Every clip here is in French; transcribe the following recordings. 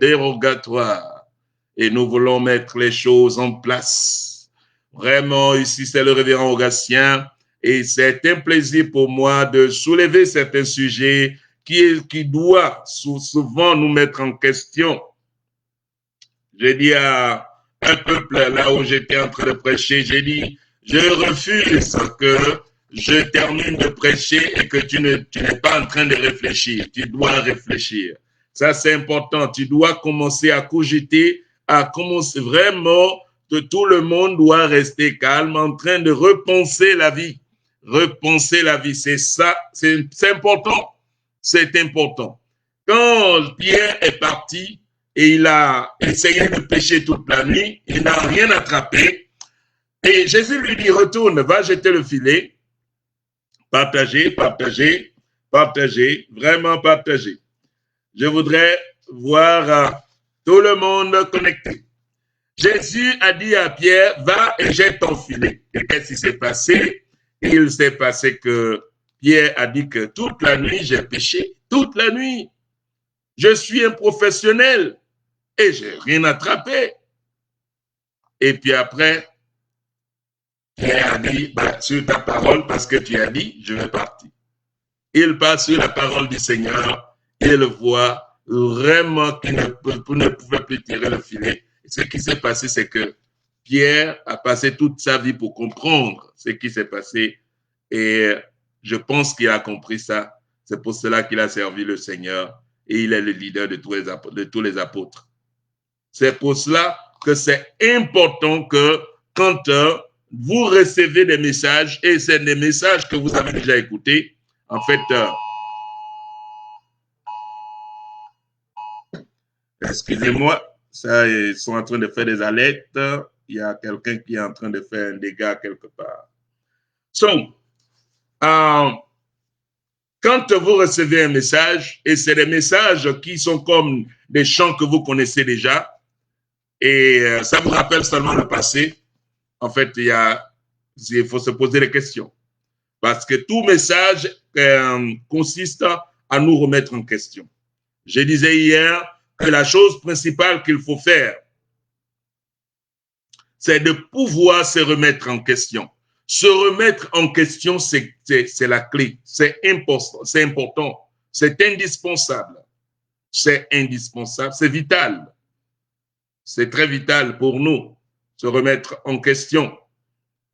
dérogatoire. Et nous voulons mettre les choses en place. Vraiment, ici, c'est le révérend Augatien. Et c'est un plaisir pour moi de soulever certains sujets qui doivent souvent nous mettre en question. J'ai dit à un peuple là où j'étais en train de prêcher, j'ai dit, je refuse que je termine de prêcher et que tu n'es pas en train de réfléchir. Tu dois réfléchir. Ça, c'est important. Tu dois commencer à cogiter, à commencer vraiment, que tout le monde doit rester calme, en train de repenser la vie. Repenser la vie, c'est ça, c'est important. C'est important. Quand Pierre est parti et il a essayé de pêcher toute la nuit, il n'a rien attrapé. Et Jésus lui dit, retourne, va jeter le filet. Partagez, partagez, partagez, vraiment partagez. Je voudrais voir tout le monde connecté. Jésus a dit à Pierre, va et jette ton filet. Et qu'est-ce qui s'est passé? Il s'est passé que Pierre a dit que toute la nuit, j'ai pêché, toute la nuit. Je suis un professionnel et j'ai rien attrapé. Et puis après, Pierre a dit, bah, sur ta parole, parce que tu as dit, je vais partir. Il passe sur la parole du Seigneur, il voit vraiment qu'il ne pouvait plus tirer le filet. Et ce qui s'est passé, c'est que Pierre a passé toute sa vie pour comprendre ce qui s'est passé. Et je pense qu'il a compris ça. C'est pour cela qu'il a servi le Seigneur et il est le leader de tous les apôtres. C'est pour cela que c'est important que quand vous recevez des messages, et c'est des messages que vous avez déjà écoutés, en fait, excusez-moi, ça, ils sont en train de faire des alertes. Il y a quelqu'un qui est en train de faire un dégât quelque part. Donc, quand vous recevez un message, et c'est des messages qui sont comme des chants que vous connaissez déjà, et ça vous rappelle seulement le passé, en fait, il faut se poser des questions. Parce que tout message consiste à nous remettre en question. Je disais hier que la chose principale qu'il faut faire, c'est de pouvoir se remettre en question. Se remettre en question, c'est la clé. C'est important. C'est indispensable. C'est indispensable. C'est vital. C'est très vital pour nous, se remettre en question.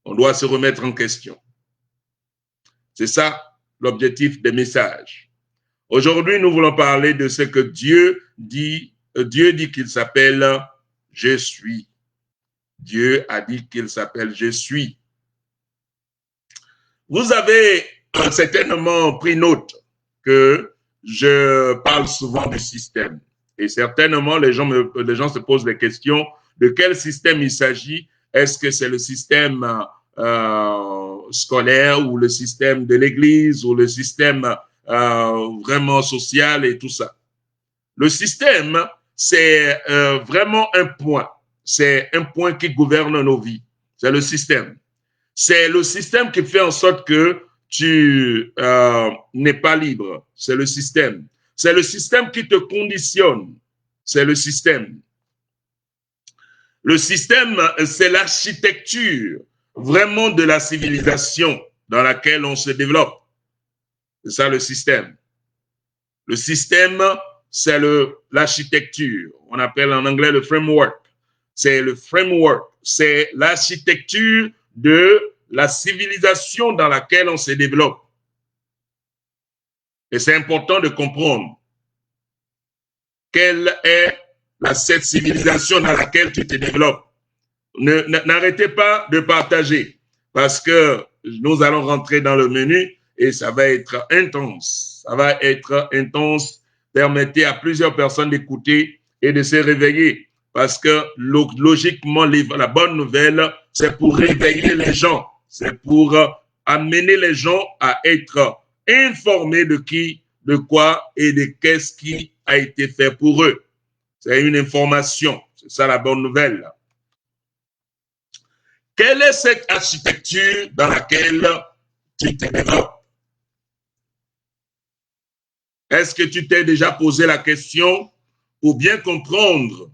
On doit se remettre en question. C'est ça l'objectif des messages. Aujourd'hui, nous voulons parler de ce que Dieu dit. Dieu dit qu'il s'appelle « Je suis ». Dieu a dit qu'il s'appelle « Je suis ». Vous avez certainement pris note que je parle souvent du système. Et certainement, les gens se posent des questions de quel système il s'agit. Est-ce que c'est le système scolaire ou le système de l'Église ou le système vraiment social et tout ça? Le système, c'est vraiment un point. C'est un point qui gouverne nos vies. C'est le système. C'est le système qui fait en sorte que tu n'es pas libre. C'est le système. C'est le système qui te conditionne. C'est le système. Le système, c'est l'architecture vraiment de la civilisation dans laquelle on se développe. C'est ça le système. Le système, c'est l'architecture. On appelle en anglais le framework. C'est le framework. C'est l'architecture de la civilisation dans laquelle on se développe. Et c'est important de comprendre quelle est cette civilisation dans laquelle tu te développes. N'arrêtez pas de partager parce que nous allons rentrer dans le menu et ça va être intense. Ça va être intense. Permettez à plusieurs personnes d'écouter et de se réveiller parce que logiquement, la bonne nouvelle, c'est pour réveiller les gens. C'est pour amener les gens à être informés de qui, de quoi et de qu'est-ce qui a été fait pour eux. C'est une information. C'est ça la bonne nouvelle. Quelle est cette architecture dans laquelle tu te développes? Est-ce que tu t'es déjà posé la question pour bien comprendre.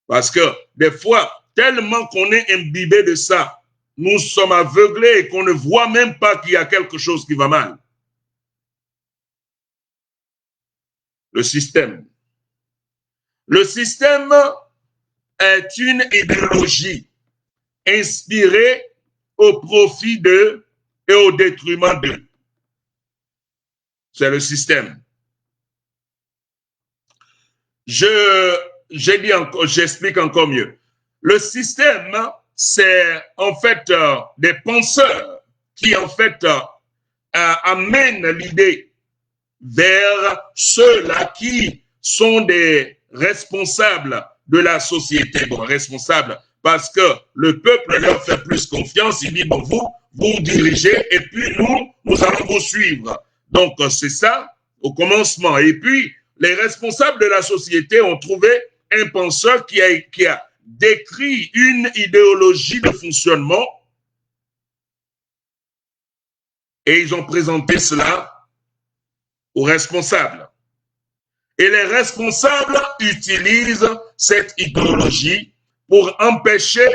Parce que des fois, tellement qu'on est imbibé de ça, nous sommes aveuglés et qu'on ne voit même pas qu'il y a quelque chose qui va mal. Le système. Le système est une idéologie inspirée au profit d'eux et au détriment d'eux. C'est le système. J'explique encore mieux. Le système, c'est en fait des penseurs qui en fait amènent l'idée vers ceux-là qui sont des responsables de la société. Bon, responsables parce que le peuple leur fait plus confiance. Il dit, bon, vous dirigez et puis nous allons vous suivre. Donc, c'est ça au commencement. Et puis, les responsables de la société ont trouvé un penseur qui a décrit une idéologie de fonctionnement et ils ont présenté cela aux responsables. Et les responsables utilisent cette idéologie pour empêcher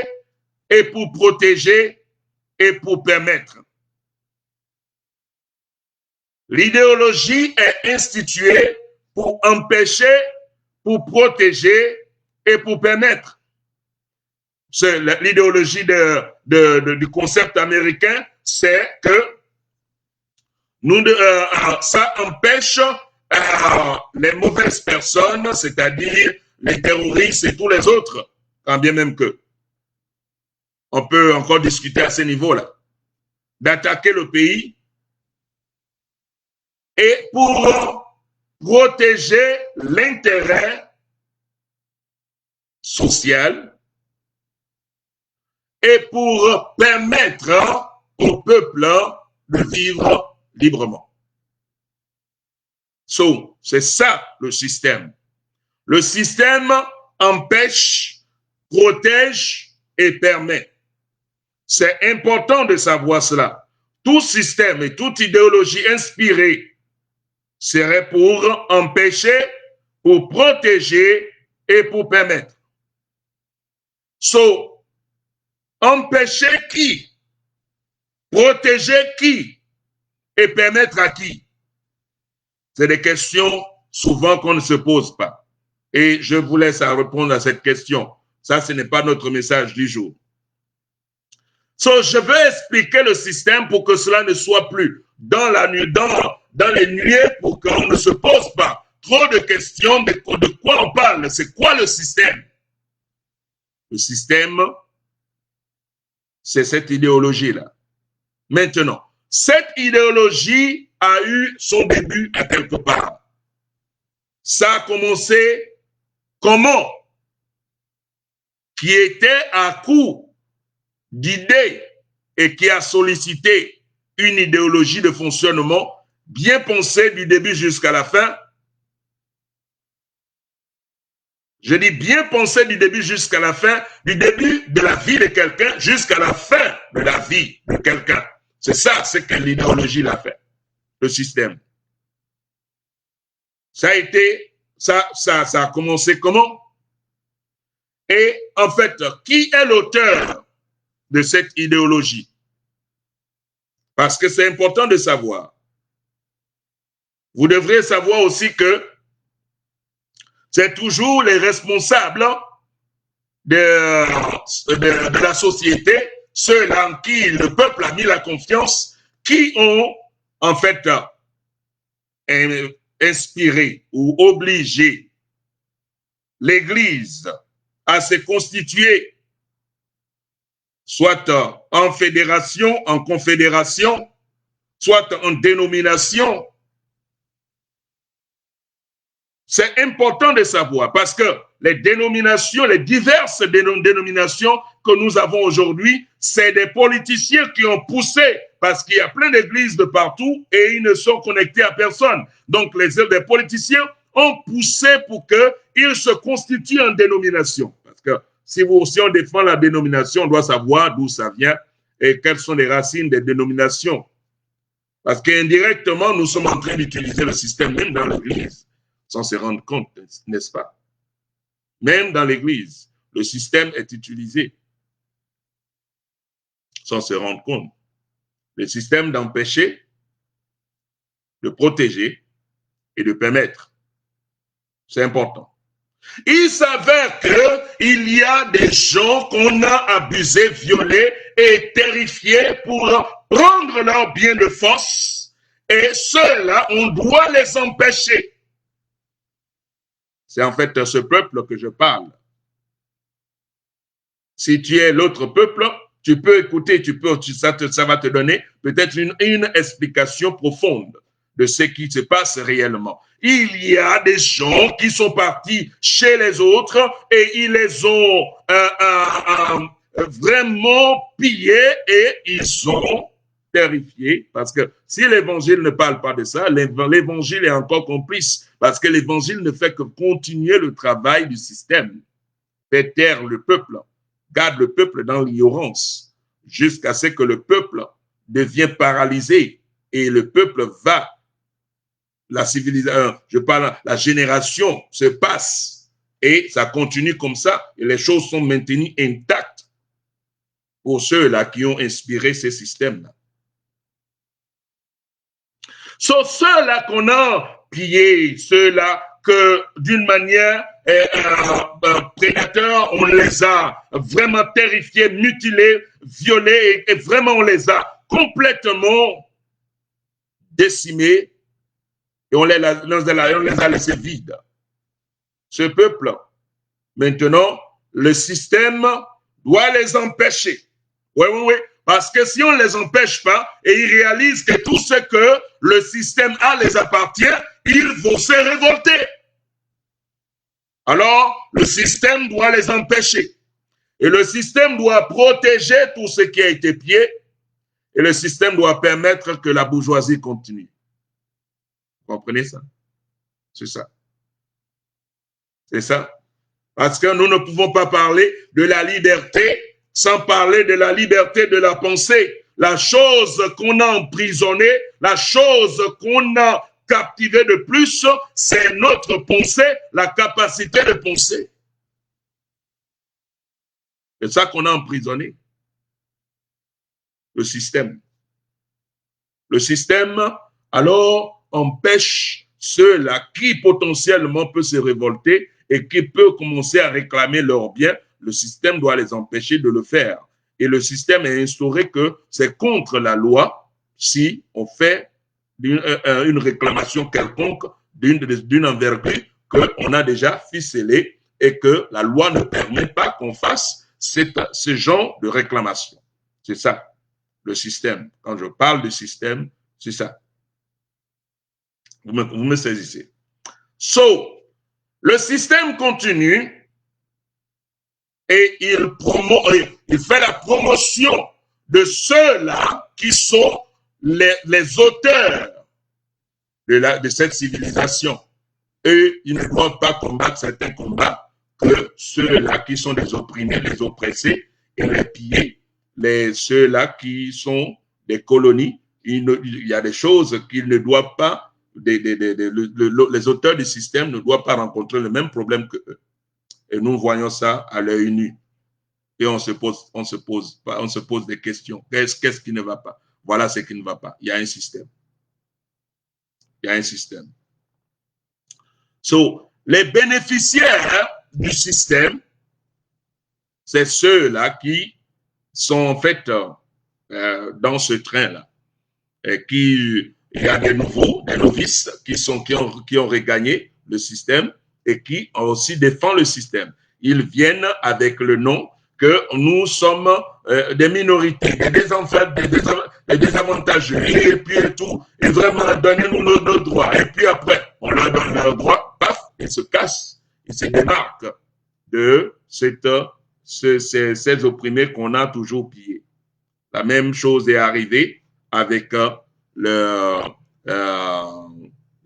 et pour protéger et pour permettre. L'idéologie est instituée pour empêcher, pour protéger et pour permettre. C'est l'idéologie du concept américain, c'est que ça empêche les mauvaises personnes, c'est-à-dire les terroristes et tous les autres, quand bien même que on peut encore discuter à ce niveau-là, d'attaquer le pays et pour protéger l'intérêt social et pour permettre au peuple de vivre librement. C'est ça le système. Le système empêche, protège et permet. C'est important de savoir cela. Tout système et toute idéologie inspirée serait pour empêcher, pour protéger et pour permettre. Empêcher qui? Protéger qui? Et permettre à qui? C'est des questions souvent qu'on ne se pose pas. Et je vous laisse à répondre à cette question. Ça, ce n'est pas notre message du jour. Je veux expliquer le système pour que cela ne soit plus dans les nuées, pour qu'on ne se pose pas trop de questions de quoi on parle. C'est quoi le système? Le système, c'est cette idéologie-là. Maintenant, cette idéologie a eu son début à quelque part. Ça a commencé comment? Qui était à coup d'idées et qui a sollicité une idéologie de fonctionnement bien pensée du début jusqu'à la fin. Je dis bien pensée du début jusqu'à la fin, du début de la vie de quelqu'un jusqu'à la fin de la vie de quelqu'un. C'est ça, c'est que l'idéologie l'a fait, le système. Ça a commencé comment? Et en fait, qui est l'auteur de cette idéologie? Parce que c'est important de savoir. Vous devriez savoir aussi que c'est toujours les responsables de la société, ceux en qui le peuple a mis la confiance, qui ont en fait inspiré ou obligé l'Église à se constituer, soit en fédération, en confédération, soit en dénomination. C'est important de savoir parce que les dénominations, les diverses dénominations que nous avons aujourd'hui, c'est des politiciens qui ont poussé parce qu'il y a plein d'églises de partout et ils ne sont connectés à personne. Donc, les politiciens ont poussé pour qu'ils se constituent en dénomination. Parce que si on défend la dénomination, on doit savoir d'où ça vient et quelles sont les racines des dénominations. Parce qu'indirectement, nous sommes en train d'utiliser le système même dans l'église. sans se rendre compte, n'est-ce pas? Même dans l'Église, le système est utilisé sans se rendre compte. Le système d'empêcher, de protéger et de permettre. C'est important. Il s'avère qu'il y a des gens qu'on a abusés, violés et terrifiés pour prendre leurs biens de force. Et ceux-là, on doit les empêcher. C'est en fait ce peuple que je parle. Si tu es l'autre peuple, tu peux écouter, ça va te donner peut-être une explication profonde de ce qui se passe réellement. Il y a des gens qui sont partis chez les autres et ils les ont vraiment pillés et ils sont terrifiés parce que si l'évangile ne parle pas de ça, l'évangile est encore complice parce que l'évangile ne fait que continuer le travail du système, fait taire le peuple, garde le peuple dans l'ignorance jusqu'à ce que le peuple devienne paralysé et le peuple va. La civilisation, la génération se passe et ça continue comme ça et les choses sont maintenues intactes pour ceux-là qui ont inspiré ces systèmes-là. Sauf ceux-là qu'on a pillés, ceux-là que d'une manière prédateur, on les a vraiment terrifiés, mutilés, violés et vraiment on les a complètement décimés. Et on les a laissés vides. Ce peuple, maintenant, le système doit les empêcher. Oui. Parce que si on ne les empêche pas et ils réalisent que tout ce que le système a les appartient, ils vont se révolter. Alors, le système doit les empêcher. Et le système doit protéger tout ce qui a été pillé. Et le système doit permettre que la bourgeoisie continue. Vous comprenez ça? C'est ça. C'est ça. Parce que nous ne pouvons pas parler de la liberté sans parler de la liberté de la pensée. La chose qu'on a emprisonnée, la chose qu'on a captivée de plus, c'est notre pensée, la capacité de penser. C'est ça qu'on a emprisonné. Le système. Le système, alors, empêche ceux-là qui potentiellement peuvent se révolter et qui peuvent commencer à réclamer leurs biens. Le système doit les empêcher de le faire. Et le système a instauré que c'est contre la loi si on fait une réclamation quelconque d'une envergure qu'on a déjà ficelée et que la loi ne permet pas qu'on fasse ce genre de réclamation. C'est ça, le système. Quand je parle du système, c'est ça. Vous me saisissez. Le système continue et il fait la promotion de ceux-là qui sont les auteurs de cette civilisation. Eux, ils ne doivent pas combattre certains combats que ceux-là qui sont les opprimés, les oppressés et les pillés, ceux-là qui sont des colonies. Il y a des choses qu'ils ne doivent pas. Les auteurs du système ne doivent pas rencontrer le même problème que eux. Et nous voyons ça à l'œil nu. Et on se pose des questions. Qu'est-ce qui ne va pas? Voilà ce qui ne va pas. Il y a un système. Il y a un système. Les bénéficiaires du système, c'est ceux-là qui sont en fait dans ce train-là. Il y a des nouveaux, des novices qui ont regagné le système et qui ont aussi défendent le système. Ils viennent avec le nom que nous sommes des minorités, des désavantageux, et puis et tout, et vraiment donnez-nous nos droits. Et puis après, on leur donne leurs droits, paf, ils se cassent, ils se démarquent de ces opprimés qu'on a toujours pillés. La même chose est arrivée avec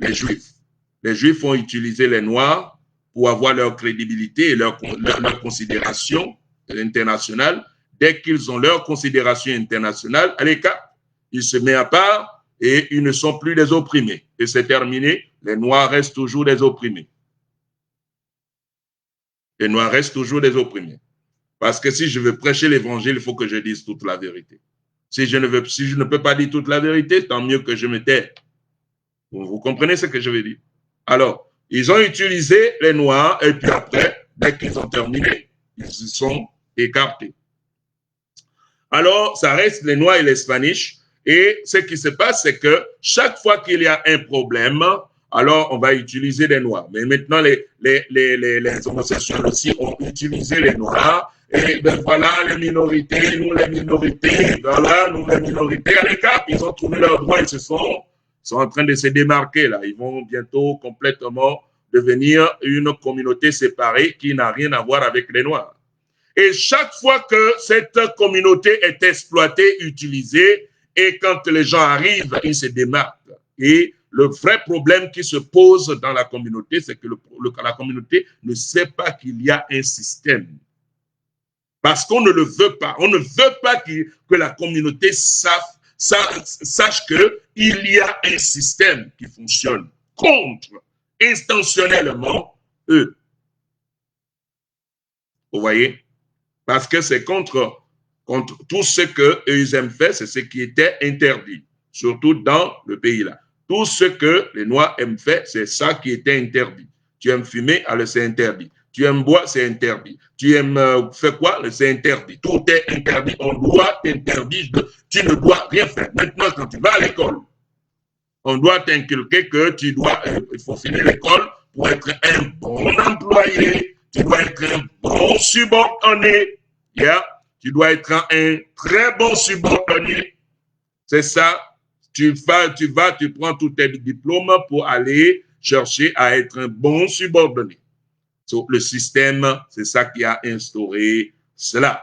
les Juifs. Les Juifs ont utilisé les Noirs pour avoir leur crédibilité et leur considération internationale. Dès qu'ils ont leur considération internationale, à l'écart, ils se mettent à part et ils ne sont plus les opprimés. et c'est terminé, les Noirs restent toujours des opprimés. Les Noirs restent toujours des opprimés. Parce que si je veux prêcher l'évangile, il faut que je dise toute la vérité. Si je ne peux pas dire toute la vérité, tant mieux que je me taise. Vous comprenez ce que je veux dire? Alors, ils ont utilisé les Noirs et puis après, dès qu'ils ont terminé, ils se sont écartés. Alors, ça reste les Noirs et les Spanish. Et ce qui se passe, c'est que chaque fois qu'il y a un problème, alors on va utiliser les Noirs. Mais maintenant, les homosexuels aussi ont utilisé les Noirs. Et ben voilà, les minorités, voilà, nous les minorités à l'écart, ils ont trouvé leurs droits, ils sont en train de se démarquer là. Ils vont bientôt complètement devenir une communauté séparée qui n'a rien à voir avec les Noirs. Et chaque fois que cette communauté est exploitée, utilisée, et quand les gens arrivent, ils se démarquent. Et le vrai problème qui se pose dans la communauté, c'est que la communauté ne sait pas qu'il y a un système. Parce qu'on ne le veut pas. On ne veut pas que la communauté sache qu'il y a un système qui fonctionne contre, intentionnellement, eux. Vous voyez? Parce que c'est contre tout ce qu'ils aiment faire, c'est ce qui était interdit, surtout dans le pays-là. Tout ce que les Noirs aiment faire, c'est ça qui était interdit. Tu aimes fumer, alors c'est interdit. Tu aimes boire, c'est interdit. Tu aimes faire quoi? C'est interdit. Tout est interdit. On doit t'interdire. Tu ne dois rien faire. Maintenant, quand tu vas à l'école, on doit t'inculquer que il faut finir l'école pour être un bon employé. Tu dois être un bon subordonné. Yeah? Tu dois être un très bon subordonné. C'est ça. Tu prends tous tes diplômes pour aller chercher à être un bon subordonné. Le système, c'est ça qui a instauré cela.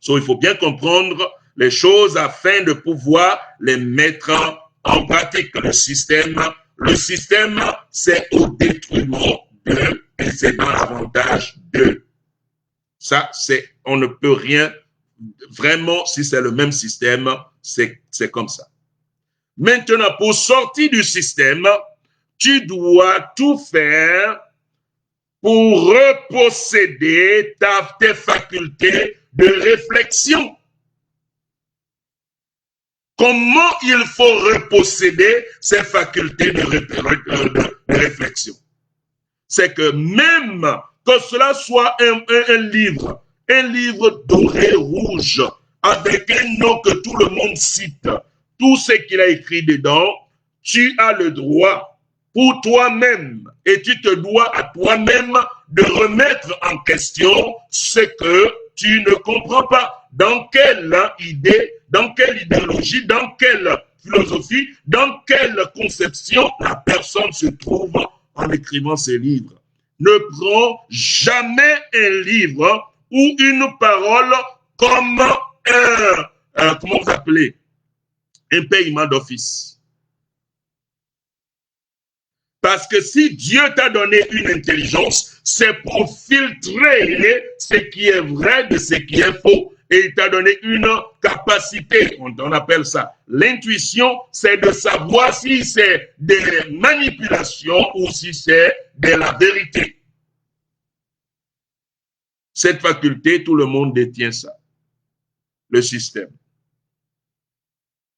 Il faut bien comprendre les choses afin de pouvoir les mettre en pratique. Le système, c'est au détriment d'eux et c'est dans l'avantage d'eux. Ça, on ne peut rien, vraiment, si c'est le même système, c'est comme ça. Maintenant, pour sortir du système, tu dois tout faire pour reposséder tes facultés de réflexion. Comment il faut reposséder ces facultés de réflexion? C'est que même que cela soit un livre doré rouge, avec un nom que tout le monde cite, tout ce qu'il a écrit dedans, tu as le droit pour toi-même et tu te dois à toi-même de remettre en question ce que tu ne comprends pas. Dans quelle idée, dans quelle idéologie, dans quelle philosophie, dans quelle conception la personne se trouve en écrivant ces livres. Ne prends jamais un livre ou une parole comme comment vous appelez, un paiement d'office. Parce que si Dieu t'a donné une intelligence, c'est pour filtrer ce qui est vrai de ce qui est faux. Et il t'a donné une capacité, on appelle ça l'intuition, c'est de savoir si c'est des manipulations ou si c'est de la vérité. Cette faculté, tout le monde détient ça. Le système.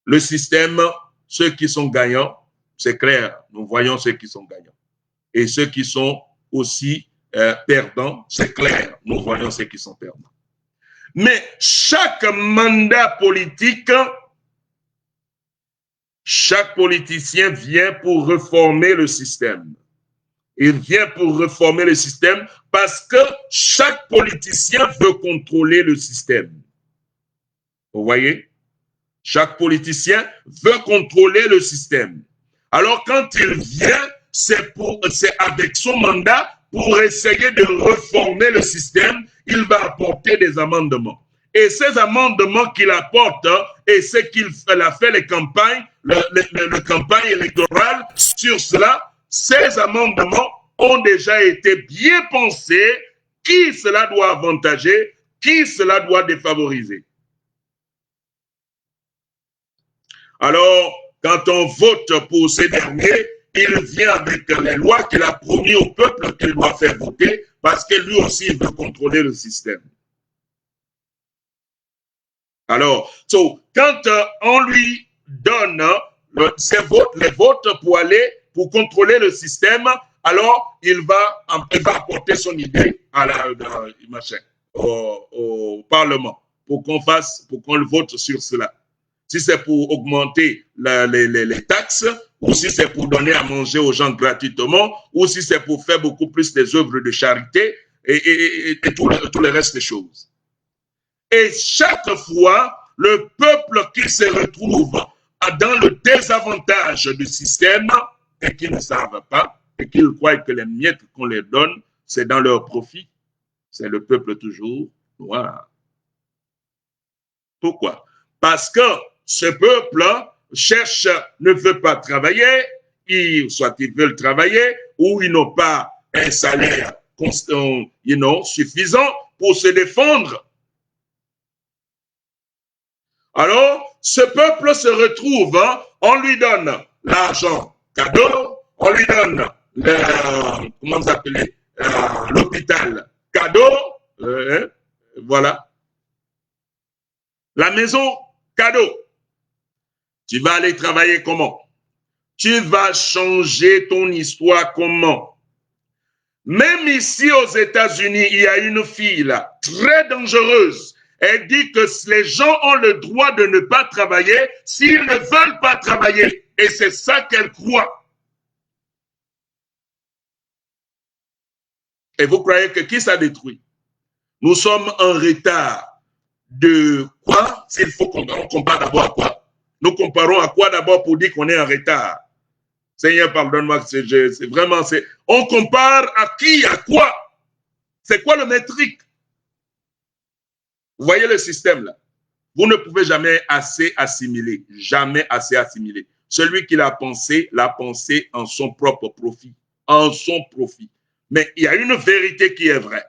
Le système, ceux qui sont gagnants, c'est clair, nous voyons ceux qui sont gagnants. Et ceux qui sont aussi perdants, c'est clair, nous voyons ceux qui sont perdants. Mais chaque mandat politique, chaque politicien vient pour réformer le système. Il vient pour réformer le système parce que chaque politicien veut contrôler le système. Vous voyez? Chaque politicien veut contrôler le système. Alors, quand il vient, c'est avec son mandat pour essayer de réformer le système, il va apporter des amendements. Et ces amendements qu'il apporte, et ce qu'il a fait les campagnes, le campagne électorale sur cela, ces amendements ont déjà été bien pensés, qui cela doit avantager, qui cela doit défavoriser. Alors, quand on vote pour ces derniers, il vient avec les lois qu'il a promis au peuple qu'il doit faire voter parce que lui aussi il veut contrôler le système. Alors, quand on lui donne les votes pour aller, pour contrôler le système, alors il va apporter son idée au Parlement pour qu'on le vote sur cela. Si c'est pour augmenter les taxes, ou si c'est pour donner à manger aux gens gratuitement, ou si c'est pour faire beaucoup plus des œuvres de charité et tout le reste des choses. Et chaque fois, le peuple qui se retrouve dans le désavantage du système et qui ne savent pas, et qui croient que les miettes qu'on leur donne, c'est dans leur profit, c'est le peuple toujours noir. Pourquoi? Parce que ce peuple cherche, ne veut pas travailler, soit ils veulent travailler, ou ils n'ont pas un salaire constant, suffisant pour se défendre. Alors, ce peuple se retrouve, on lui donne l'argent cadeau, on lui donne l'hôpital cadeau, voilà. La maison cadeau. Tu vas aller travailler comment? Tu vas changer ton histoire comment? Même ici aux États-Unis, il y a une fille là, très dangereuse. Elle dit que les gens ont le droit de ne pas travailler s'ils ne veulent pas travailler. Et c'est ça qu'elle croit. Et vous croyez que qui ça détruit? Nous sommes en retard de quoi? S'il faut qu'on compare d'abord à quoi? Nous comparons à quoi d'abord pour dire qu'on est en retard? Seigneur, pardonne-moi, c'est vraiment, on compare à qui, à quoi? C'est quoi le métrique? Vous voyez le système là? Vous ne pouvez jamais assez assimiler, jamais assez assimiler. Celui qui l'a pensé en son propre profit, en son profit. Mais il y a une vérité qui est vraie.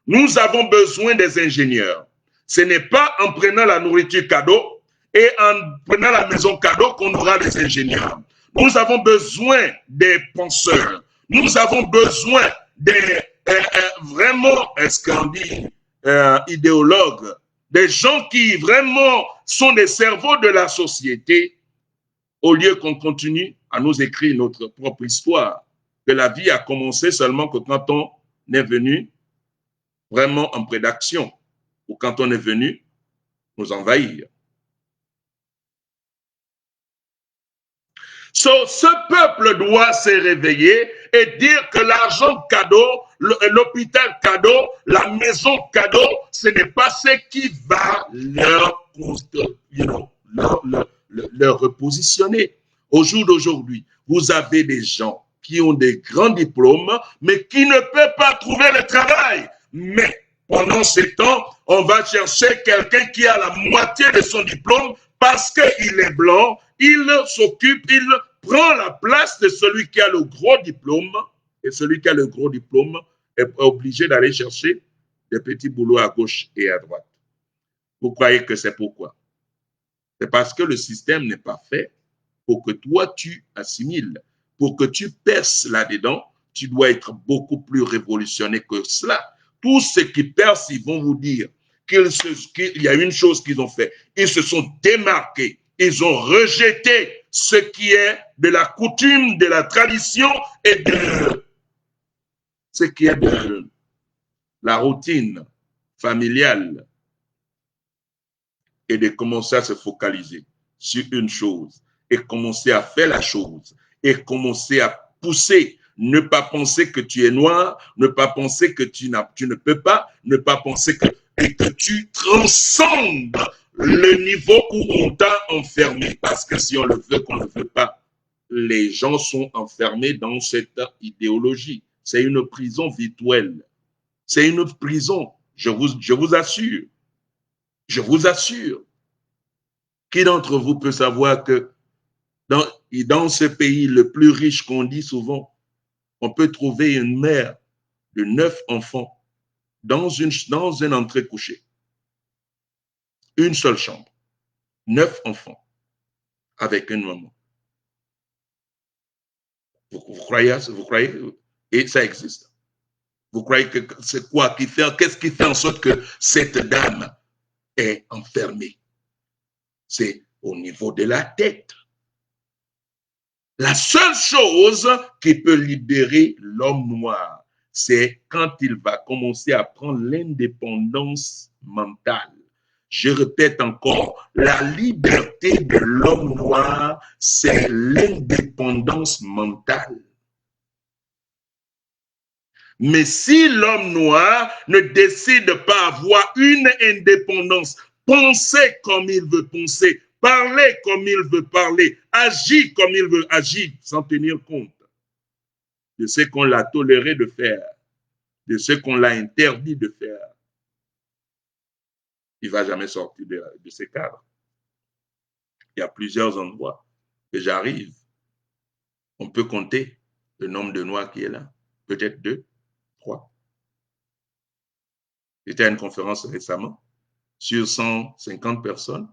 Nous avons besoin des ingénieurs. Ce n'est pas en prenant la nourriture cadeau et en prenant la maison cadeau qu'on aura des ingénieurs. Nous avons besoin des penseurs. Nous avons besoin des vraiment, est-ce qu'on dit, idéologues, des gens qui vraiment sont des cerveaux de la société, au lieu qu'on continue à nous écrire notre propre histoire. Que la vie a commencé seulement que quand on est venu vraiment en prédaction, ou quand on est venu nous envahir. Ce peuple doit se réveiller et dire que l'argent cadeau, l'hôpital cadeau, la maison cadeau, ce n'est pas ce qui va leur repositionner. Au jour d'aujourd'hui, vous avez des gens qui ont des grands diplômes, mais qui ne peuvent pas trouver le travail. Mais pendant ce temps, on va chercher quelqu'un qui a la moitié de son diplôme parce qu'il est blanc, il s'occupe, il prend la place de celui qui a le gros diplôme, et celui qui a le gros diplôme est obligé d'aller chercher des petits boulots à gauche et à droite. Vous croyez que c'est pourquoi? C'est parce que le système n'est pas fait pour que toi, tu assimiles. Pour que tu perces là-dedans, tu dois être beaucoup plus révolutionné que cela. Tous ceux qui percent, ils vont vous dire qu'il y a une chose qu'ils ont fait. Ils se sont démarqués. Ils ont rejeté ce qui est de la coutume, de la tradition et de ce qui est de la routine familiale et de commencer à se focaliser sur une chose et commencer à faire la chose et commencer à pousser. Ne pas penser que tu es noir, ne pas penser que tu ne peux pas, ne pas penser que tu transcendes le niveau où on t'a enfermé. Parce que si on le veut, qu'on ne le veut pas, les gens sont enfermés dans cette idéologie. C'est une prison virtuelle. C'est une prison, je vous assure. Je vous assure. Qui d'entre vous peut savoir que dans ce pays le plus riche qu'on dit souvent, on peut trouver une mère de 9 enfants dans une entrée couchée. Une seule chambre. 9 enfants avec une maman. Vous croyez à ça? Vous croyez? Et ça existe. Vous croyez que c'est quoi qui fait, qu'est-ce qui fait en sorte que cette dame est enfermée? C'est au niveau de la tête. La seule chose qui peut libérer l'homme noir, c'est quand il va commencer à prendre l'indépendance mentale. Je répète encore, la liberté de l'homme noir, c'est l'indépendance mentale. Mais si l'homme noir ne décide pas avoir une indépendance, penser comme il veut penser, parler comme il veut parler, agir comme il veut agir, sans tenir compte de ce qu'on l'a toléré de faire, de ce qu'on l'a interdit de faire, il ne va jamais sortir de ce cadre. Il y a plusieurs endroits que j'arrive. On peut compter le nombre de noirs qui est là. Peut-être 2, 3. J'étais à une conférence récemment. Sur 150 personnes,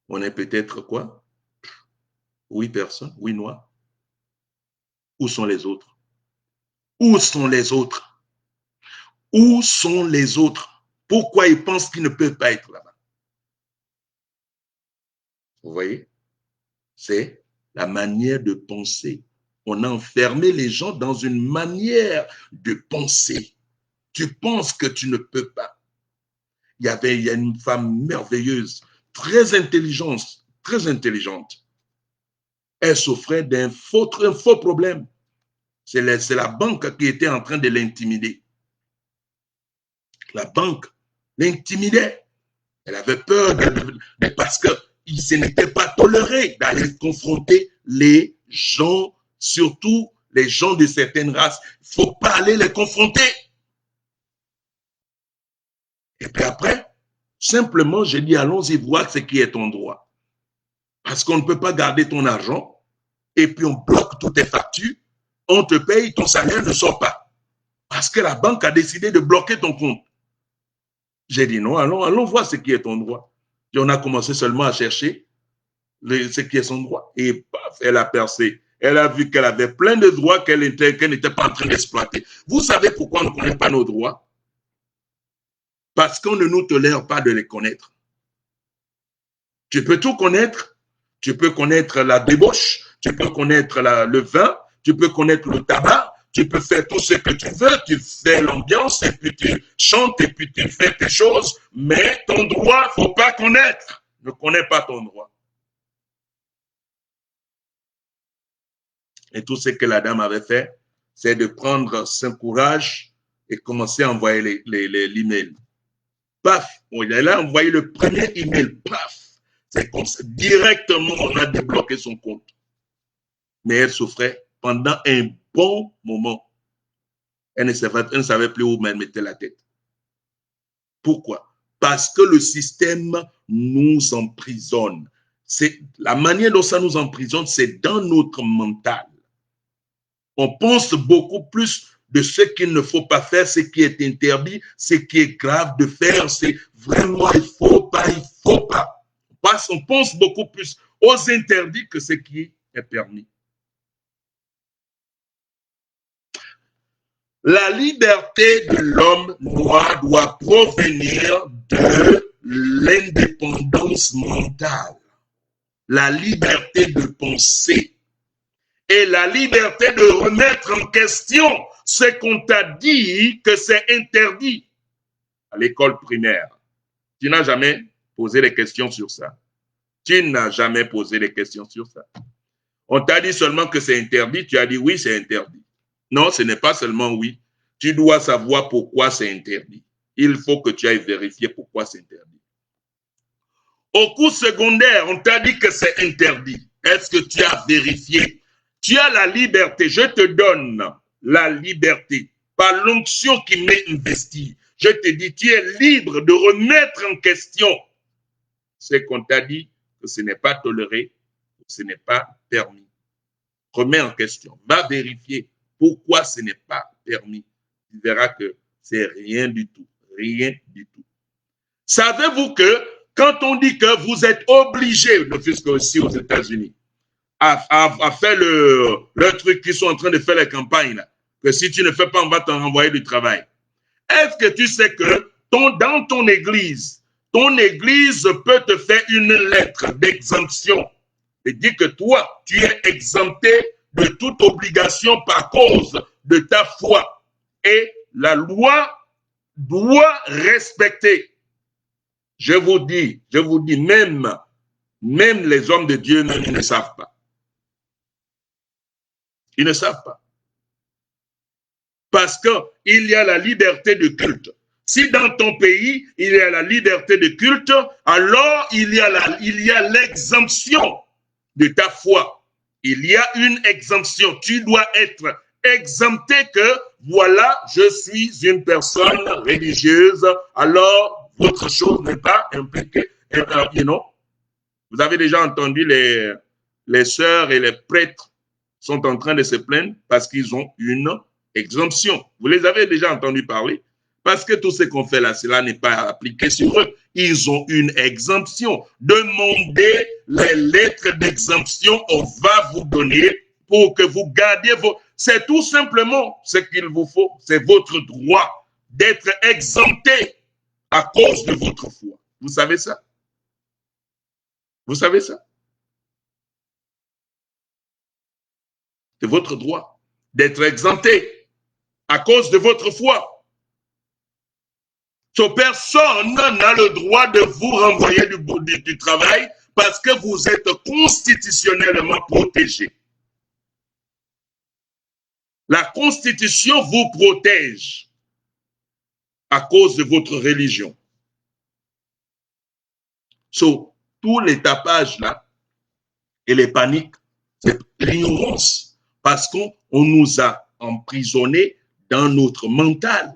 on est peut-être quoi? 8 personnes, 8 noirs. Où sont les autres? Où sont les autres? Où sont les autres? Pourquoi ils pensent qu'ils ne peuvent pas être là-bas? Vous voyez? C'est la manière de penser. On a enfermé les gens dans une manière de penser. Tu penses que tu ne peux pas. Il y a une femme merveilleuse, très intelligente, très intelligente. Elle souffrait d'un faux problème. C'est la banque qui était en train de l'intimider. La banque l'intimidait. Elle avait peur parce que ce n'était pas toléré d'aller confronter les gens, surtout les gens de certaines races. Il ne faut pas aller les confronter. Et puis après, simplement, j'ai dit, allons-y voir ce qui est ton droit. Parce qu'on ne peut pas garder ton argent et puis on bloque toutes tes factures, on te paye, ton salaire ne sort pas. Parce que la banque a décidé de bloquer ton compte. J'ai dit non, allons voir ce qui est ton droit. Et on a commencé seulement à chercher ce qui est son droit. Et paf, elle a percé. Elle a vu qu'elle avait plein de droits qu'elle n'était pas en train d'exploiter. Vous savez pourquoi on ne connaît pas nos droits? Parce qu'on ne nous tolère pas de les connaître. Tu peux tout connaître. Tu peux connaître la débauche, tu peux connaître le vin, tu peux connaître le tabac, tu peux faire tout ce que tu veux, tu fais l'ambiance, et puis tu chantes, et puis tu fais tes choses, mais ton droit, il ne faut pas connaître. Ne connais pas ton droit. Et tout ce que la dame avait fait, c'est de prendre son courage et commencer à envoyer l'email. Paf, elle a envoyé le premier email, paf. C'est comme ça, directement, on a débloqué son compte. Mais elle souffrait pendant un bon moment. Elle ne savait plus où elle mettait la tête. Pourquoi? Parce que le système nous emprisonne. La manière dont ça nous emprisonne, c'est dans notre mental. On pense beaucoup plus de ce qu'il ne faut pas faire, ce qui est interdit, ce qui est grave de faire, c'est vraiment il ne faut pas, il ne faut pas. On pense beaucoup plus aux interdits que ce qui est permis. La liberté de l'homme noir doit provenir de l'indépendance mentale, la liberté de penser et la liberté de remettre en question ce qu'on t'a dit que c'est interdit à l'école primaire. Tu n'as jamais posé des questions sur ça. Tu n'as jamais posé des questions sur ça. On t'a dit seulement que c'est interdit, tu as dit oui, c'est interdit. Non, ce n'est pas seulement oui. Tu dois savoir pourquoi c'est interdit. Il faut que tu ailles vérifier pourquoi c'est interdit. Au cours secondaire, on t'a dit que c'est interdit. Est-ce que tu as vérifié? Tu as la liberté. Je te donne la liberté par l'onction qui m'est investie. Je te dis, tu es libre de remettre en question ce qu'on t'a dit que ce n'est pas toléré, que ce n'est pas permis. Remets en question. Va vérifier pourquoi ce n'est pas permis. Tu verras que c'est rien du tout. Rien du tout. Savez-vous que quand on dit que vous êtes obligé, ne fût-ce qu'aussi aux États-Unis, à faire le truc qu'ils sont en train de faire les campagnes, là, que si tu ne fais pas, on va t'en renvoyer du travail. Est-ce que tu sais que dans ton église peut te faire une lettre d'exemption et dire que toi, tu es exempté de toute obligation par cause de ta foi. Et la loi doit respecter. Je vous dis, même les hommes de Dieu, même, ils ne savent pas. Ils ne savent pas. Parce qu'il y a la liberté de culte. Si dans ton pays, il y a la liberté de culte, alors il y a l'exemption de ta foi. Il y a une exemption. Tu dois être exempté que, voilà, je suis une personne religieuse, alors votre chose n'est pas impliquée. You know? Vous avez déjà entendu les sœurs et les prêtres sont en train de se plaindre parce qu'ils ont une exemption. Vous les avez déjà entendu parler? Parce que tout ce qu'on fait là, cela n'est pas appliqué sur eux. Ils ont une exemption. Demandez les lettres d'exemption, on va vous donner pour que vous gardiez vos... C'est tout simplement ce qu'il vous faut. C'est votre droit d'être exempté à cause de votre foi. Vous savez ça? Vous savez ça? C'est votre droit d'être exempté à cause de votre foi. So, personne n'a le droit de vous renvoyer du travail parce que vous êtes constitutionnellement protégé. La Constitution vous protège à cause de votre religion. So, tous les tapages là et les paniques, c'est l'ignorance parce qu'on nous a emprisonnés dans notre mental.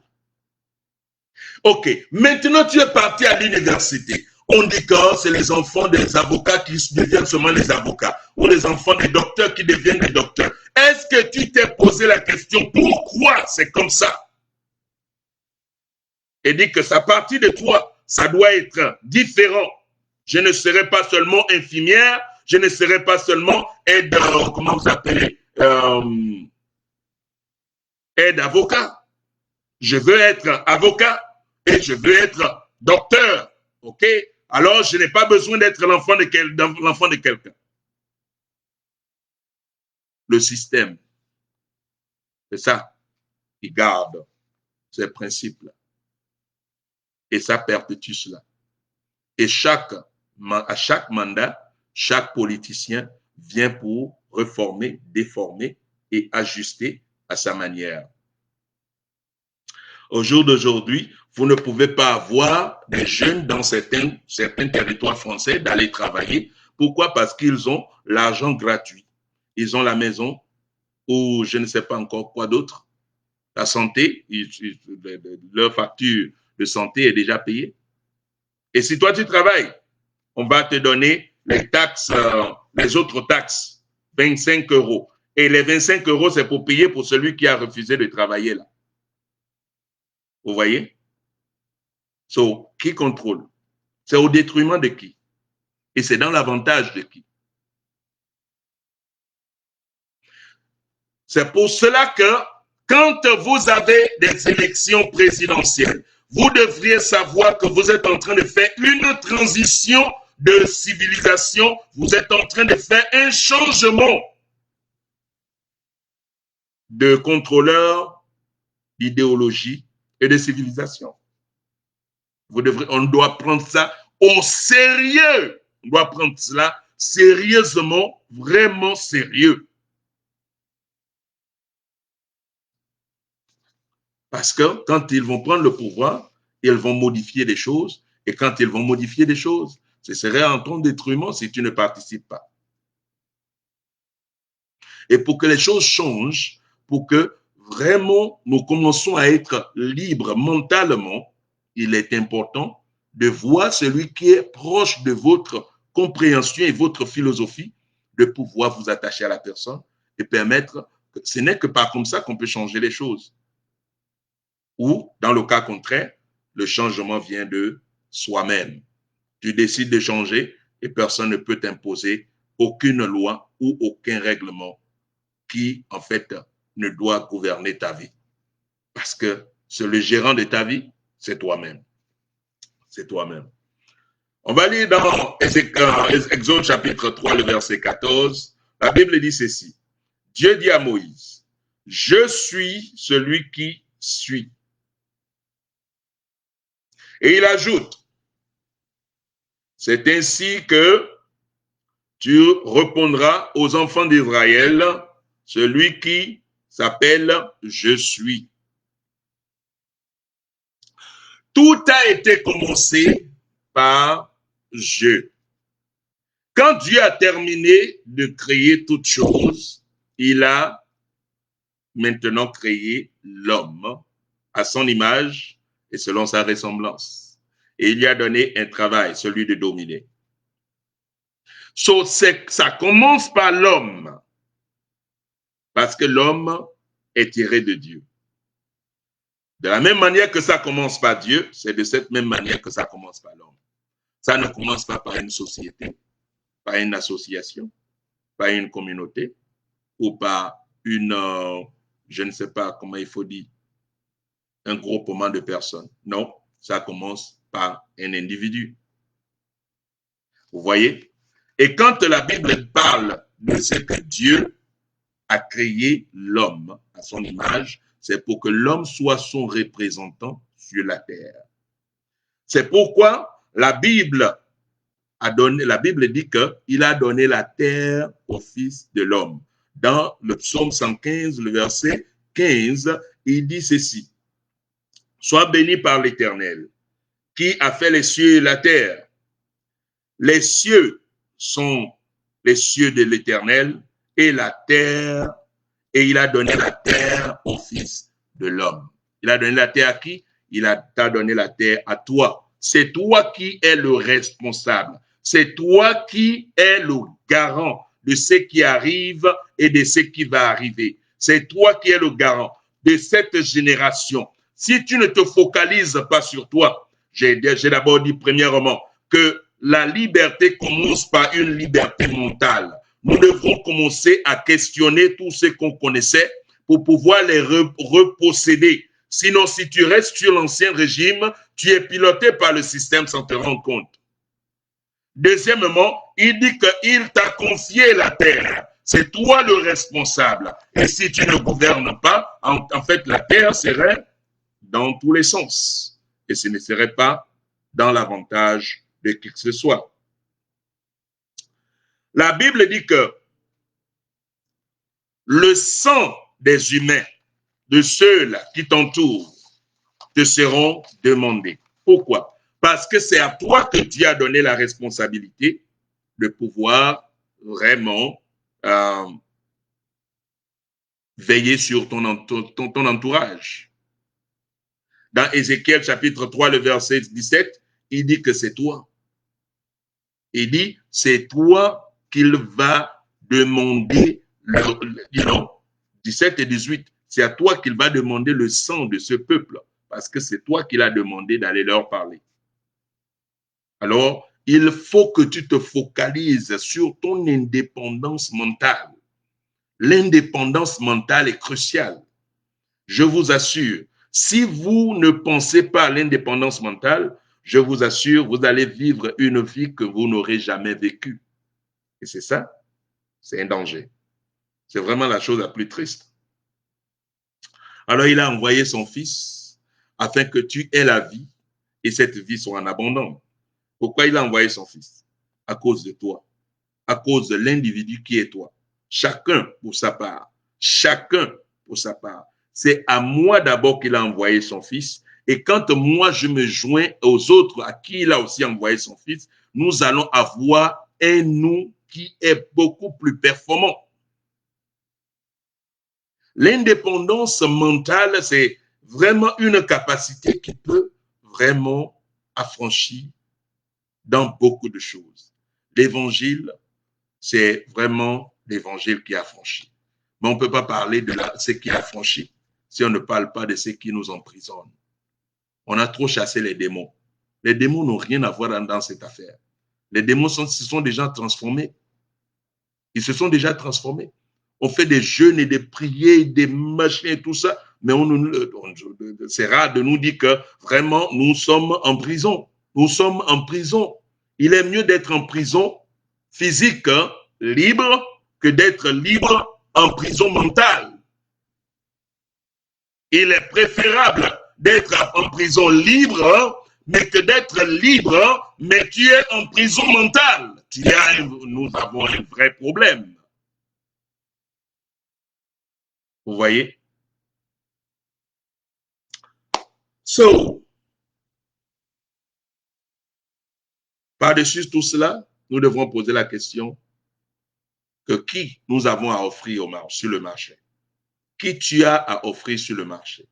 Ok, maintenant tu es parti à l'université. On dit que c'est les enfants des avocats qui deviennent seulement les avocats ou les enfants des docteurs qui deviennent des docteurs. Est-ce que tu t'es posé la question pourquoi c'est comme ça? Et dit que ça partie de toi, ça doit être différent. Je ne serai pas seulement infirmière, je ne serai pas seulement aide, comment vous appelez, aide avocat. Je veux être avocat et je veux être docteur. OK? Alors, je n'ai pas besoin d'être l'enfant de quelqu'un. Le système, c'est ça. Il garde ces principes-là. Et ça perpétue cela. Et à chaque mandat, chaque politicien vient pour reformer, déformer et ajuster à sa manière. Au jour d'aujourd'hui, vous ne pouvez pas avoir des jeunes dans certains territoires français d'aller travailler. Pourquoi? Parce qu'ils ont l'argent gratuit. Ils ont la maison ou je ne sais pas encore quoi d'autre. La santé, leur facture de santé est déjà payée. Et si toi tu travailles, on va te donner les taxes, les autres taxes, 25 €. Et les 25 €, c'est pour payer pour celui qui a refusé de travailler là. Vous voyez? So, qui contrôle? C'est au détriment de qui? Et c'est dans l'avantage de qui? C'est pour cela que quand vous avez des élections présidentielles, vous devriez savoir que vous êtes en train de faire une transition de civilisation, vous êtes en train de faire un changement de contrôleur d'idéologie et de civilisation. On doit prendre ça au sérieux. On doit prendre cela sérieusement, vraiment sérieux. Parce que quand ils vont prendre le pouvoir, ils vont modifier des choses. Et quand ils vont modifier des choses, ce serait en ton détriment si tu ne participes pas. Et pour que les choses changent, pour que vraiment nous commençons à être libres mentalement, il est important de voir celui qui est proche de votre compréhension et votre philosophie, de pouvoir vous attacher à la personne et permettre que ce n'est que par comme ça qu'on peut changer les choses. Ou, dans le cas contraire, le changement vient de soi-même. Tu décides de changer et personne ne peut t'imposer aucune loi ou aucun règlement qui, en fait, ne doit gouverner ta vie. Parce que c'est le gérant de ta vie, c'est toi-même. C'est toi-même. On va lire dans Exode chapitre 3, le verset 14. La Bible dit ceci. Dieu dit à Moïse, je suis celui qui suis. Et il ajoute, c'est ainsi que tu répondras aux enfants d'Israël, celui qui s'appelle je suis. Tout a été commencé par je. Quand Dieu a terminé de créer toutes choses, il a maintenant créé l'homme à son image et selon sa ressemblance. Et il lui a donné un travail, celui de dominer. Ça commence par l'homme, parce que l'homme est tiré de Dieu. De la même manière que ça commence par Dieu, c'est de cette même manière que ça commence par l'homme. Ça ne commence pas par une société, par une association, par une communauté ou par une, je ne sais pas comment il faut dire, un groupement de personnes. Non, ça commence par un individu. Vous voyez? Et quand la Bible parle de ce que Dieu a créé l'homme à son image, c'est pour que l'homme soit son représentant sur la terre. C'est pourquoi la Bible dit qu'il a donné la terre au Fils de l'homme. Dans le psaume 115, le verset 15, il dit ceci. Sois béni par l'Éternel, qui a fait les cieux et la terre. Les cieux sont les cieux de l'Éternel et la terre, et il a donné la terre au Fils de l'homme. Il a donné la terre à qui? T'a donné la terre à toi. C'est toi qui es le responsable. C'est toi qui es le garant de ce qui arrive et de ce qui va arriver. C'est toi qui es le garant de cette génération. Si tu ne te focalises pas sur toi, j'ai d'abord dit premièrement que la liberté commence par une liberté mentale. Nous devrons commencer à questionner tout ce qu'on connaissait pour pouvoir les reposséder. Sinon, si tu restes sur l'ancien régime, tu es piloté par le système sans te rendre compte. Deuxièmement, il dit qu'il t'a confié la terre. C'est toi le responsable. Et si tu ne gouvernes pas, en fait, la terre serait dans tous les sens. Et ce ne serait pas dans l'avantage de qui que ce soit. La Bible dit que le sang des humains, de ceux-là qui t'entourent, te seront demandés. Pourquoi? Parce que c'est à toi que Dieu a donné la responsabilité de pouvoir vraiment veiller sur ton entourage. Dans Ézéchiel chapitre 3, le verset 17, il dit que c'est toi. Il dit, c'est toi qu'il va demander, 17 et 18, c'est à toi qu'il va demander le sang de ce peuple, parce que c'est toi qu'il a demandé d'aller leur parler. Alors, il faut que tu te focalises sur ton indépendance mentale. L'indépendance mentale est cruciale. Je vous assure, si vous ne pensez pas à l'indépendance mentale, je vous assure, vous allez vivre une vie que vous n'aurez jamais vécue. Et c'est ça, c'est un danger. C'est vraiment la chose la plus triste. Alors, il a envoyé son fils afin que tu aies la vie et cette vie soit en abondance. Pourquoi il a envoyé son fils? À cause de toi, à cause de l'individu qui est toi. Chacun pour sa part. Chacun pour sa part. C'est à moi d'abord qu'il a envoyé son fils. Et quand moi, je me joins aux autres à qui il a aussi envoyé son fils, nous allons avoir un nous qui est beaucoup plus performant. L'indépendance mentale, c'est vraiment une capacité qui peut vraiment affranchir dans beaucoup de choses. L'évangile, c'est vraiment l'évangile qui affranchit. Mais on ne peut pas parler de ce qui affranchit si on ne parle pas de ce qui nous emprisonne. On a trop chassé les démons. Les démons n'ont rien à voir dans cette affaire. Les démons, ce sont des gens transformés. Ils se sont déjà transformés. On fait des jeûnes et des prières, des machins et tout ça, mais c'est rare de nous dire que vraiment nous sommes en prison. Nous sommes en prison. Il est mieux d'être en prison physique, hein, libre, que d'être libre en prison mentale. Il est préférable d'être en prison libre, hein, mais que d'être libre, mais tu es en prison mentale. Nous avons un vrai problème. Vous voyez? So, par-dessus tout cela, nous devrons poser la question que qui nous avons à offrir sur le marché? Qui tu as à offrir sur le marché?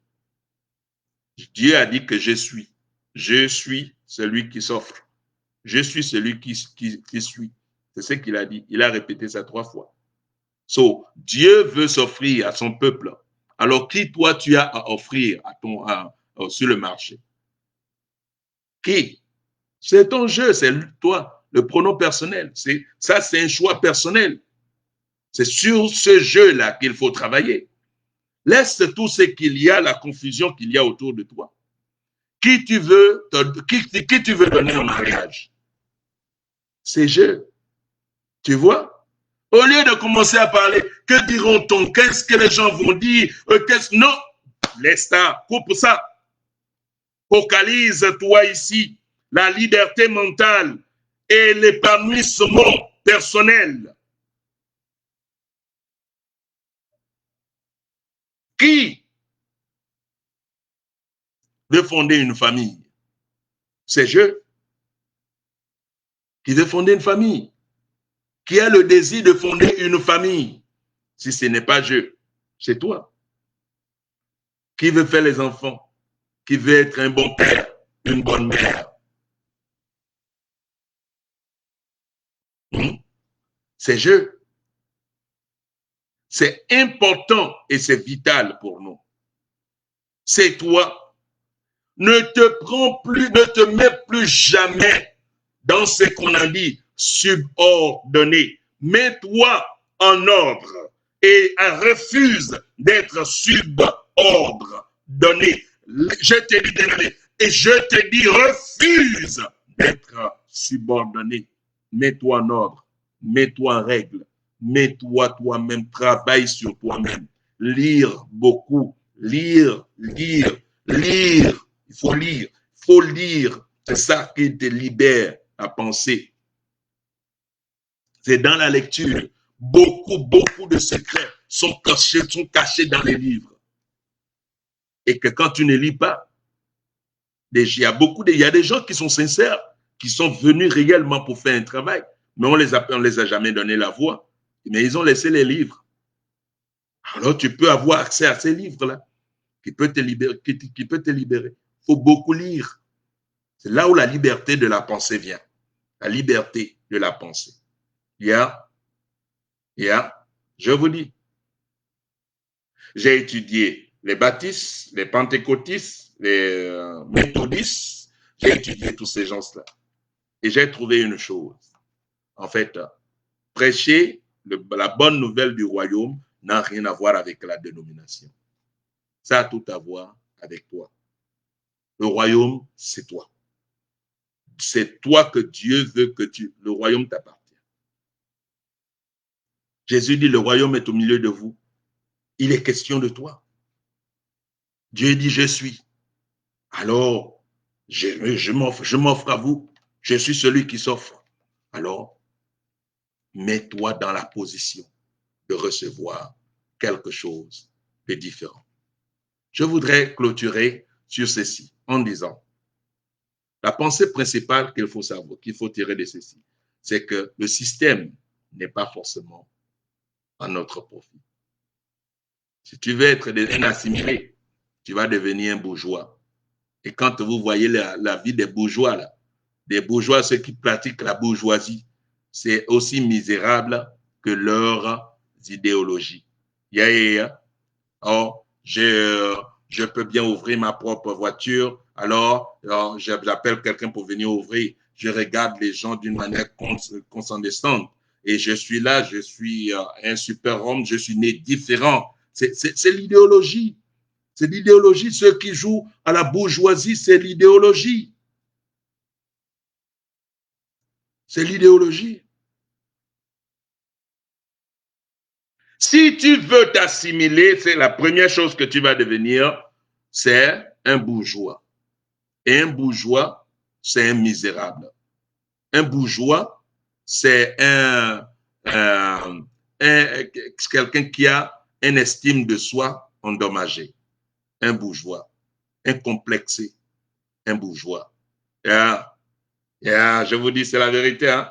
Dieu a dit que je suis. Je suis celui qui s'offre. Je suis celui qui suit. C'est ce qu'il a dit. Il a répété ça 3 fois. So, Dieu veut s'offrir à son peuple. Alors, qui toi tu as à offrir sur le marché? Qui? C'est ton jeu, c'est toi, le pronom personnel. Ça, c'est un choix personnel. C'est sur ce jeu-là qu'il faut travailler. Laisse tout ce qu'il y a, la confusion qu'il y a autour de toi. Qui tu veux donner en mariage? C'est jeu. Tu vois? Au lieu de commencer à parler, que diront-on? Qu'est-ce que les gens vont dire? Non, laisse ça, coupe ça. Focalise-toi ici. La liberté mentale et l'épanouissement personnel. Qui veut fonder une famille? C'est je. Qui veut fonder une famille? Qui a le désir de fonder une famille? Si ce n'est pas je, c'est toi. Qui veut faire les enfants? Qui veut être un bon père, une bonne mère? C'est je. C'est important et c'est vital pour nous. C'est toi. Ne te mets plus jamais dans ce qu'on a dit subordonné. Mets-toi en ordre et refuse d'être subordonné. Je te dis désolé. Et je te dis refuse d'être subordonné. Mets-toi en ordre. Mets-toi en règle. Mets-toi toi-même. Travaille sur toi-même. Lire beaucoup. Lire. Il faut lire. C'est ça qui te libère à penser. C'est dans la lecture. Beaucoup de secrets sont cachés dans les livres. Et que quand tu ne lis pas, il y a des gens qui sont sincères, qui sont venus réellement pour faire un travail, mais on les a jamais donné la voix, mais ils ont laissé les livres. Alors tu peux avoir accès à ces livres-là, qui peut te libérer. Il faut beaucoup lire. C'est là où la liberté de la pensée vient. La liberté de la pensée. Je vous dis, j'ai étudié les baptistes, les pentecôtistes, les méthodistes, j'ai étudié tous ces gens-là. Et j'ai trouvé une chose. En fait, prêcher la bonne nouvelle du royaume n'a rien à voir avec la dénomination. Ça a tout à voir avec toi. Le royaume, c'est toi. C'est toi que Dieu veut que le royaume t'appartient. Jésus dit, le royaume est au milieu de vous. Il est question de toi. Dieu dit, je suis. Alors, je m'offre à vous. Je suis celui qui s'offre. Alors, mets-toi dans la position de recevoir quelque chose de différent. Je voudrais clôturer sur ceci en disant, la pensée principale qu'il faut savoir, qu'il faut tirer de ceci, c'est que le système n'est pas forcément à notre profit. Si tu veux être un assimilé, tu vas devenir un bourgeois. Et quand vous voyez la vie des bourgeois, là, des bourgeois, ceux qui pratiquent la bourgeoisie, c'est aussi misérable que leurs idéologies. Oh, je peux bien ouvrir ma propre voiture, alors j'appelle quelqu'un pour venir ouvrir. Je regarde les gens d'une manière condescendante. et je suis là, je suis un super-homme, je suis né différent. C'est l'idéologie. C'est l'idéologie. Ceux qui jouent à la bourgeoisie, c'est l'idéologie. C'est l'idéologie. Si tu veux t'assimiler, c'est la première chose que tu vas devenir, c'est un bourgeois. Et un bourgeois, c'est un misérable. Un bourgeois, c'est quelqu'un qui a une estime de soi endommagée. Un bourgeois, un complexé, un bourgeois. Yeah. Yeah. Je vous dis, c'est la vérité. Hein?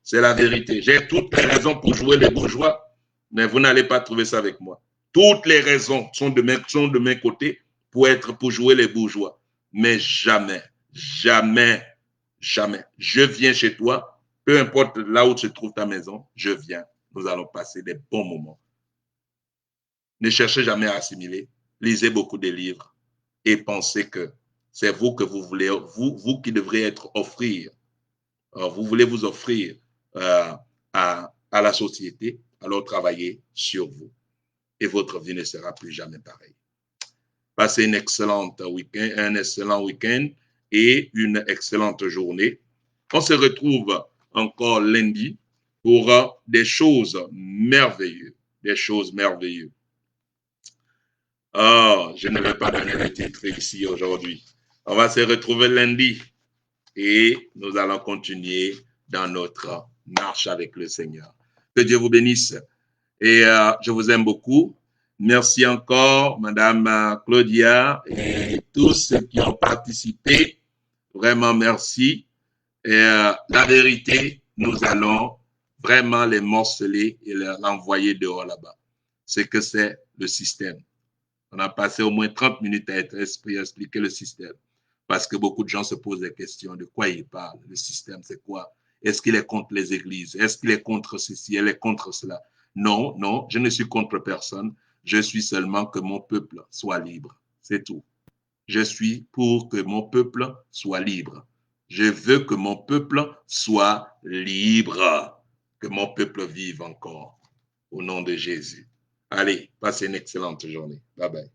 C'est la vérité. J'ai toutes les raisons pour jouer les bourgeois, mais vous n'allez pas trouver ça avec moi. Toutes les raisons sont de mes côtés pour jouer les bourgeois. Mais jamais, jamais, jamais. Je viens chez toi, peu importe là où se trouve ta maison, je viens. Nous allons passer des bons moments. Ne cherchez jamais à assimiler. Lisez beaucoup de livres et pensez que c'est vous que vous voulez, vous qui devrez être offrir. Vous voulez vous offrir à la société, alors travaillez sur vous. Et votre vie ne sera plus jamais pareille. Passez un excellent week-end et une excellente journée. On se retrouve encore lundi pour des choses merveilleuses. Des choses merveilleuses. Oh, je ne vais pas donner le titre ici aujourd'hui. On va se retrouver lundi et nous allons continuer dans notre marche avec le Seigneur. Que Dieu vous bénisse et je vous aime beaucoup. Merci encore, Madame Claudia et tous ceux qui ont participé. Vraiment, merci. Et la vérité, nous allons vraiment les morceler et l'envoyer dehors là-bas. C'est que c'est le système. On a passé au moins 30 minutes à expliquer le système. Parce que beaucoup de gens se posent des questions de quoi il parle. Le système, c'est quoi? Est-ce qu'il est contre les églises? Est-ce qu'il est contre ceci? Elle est contre cela? Non, non, je ne suis contre personne. Je suis seulement que mon peuple soit libre. C'est tout. Je suis pour que mon peuple soit libre. Je veux que mon peuple soit libre. Que mon peuple vive encore. Au nom de Jésus. Allez, passez une excellente journée. Bye bye.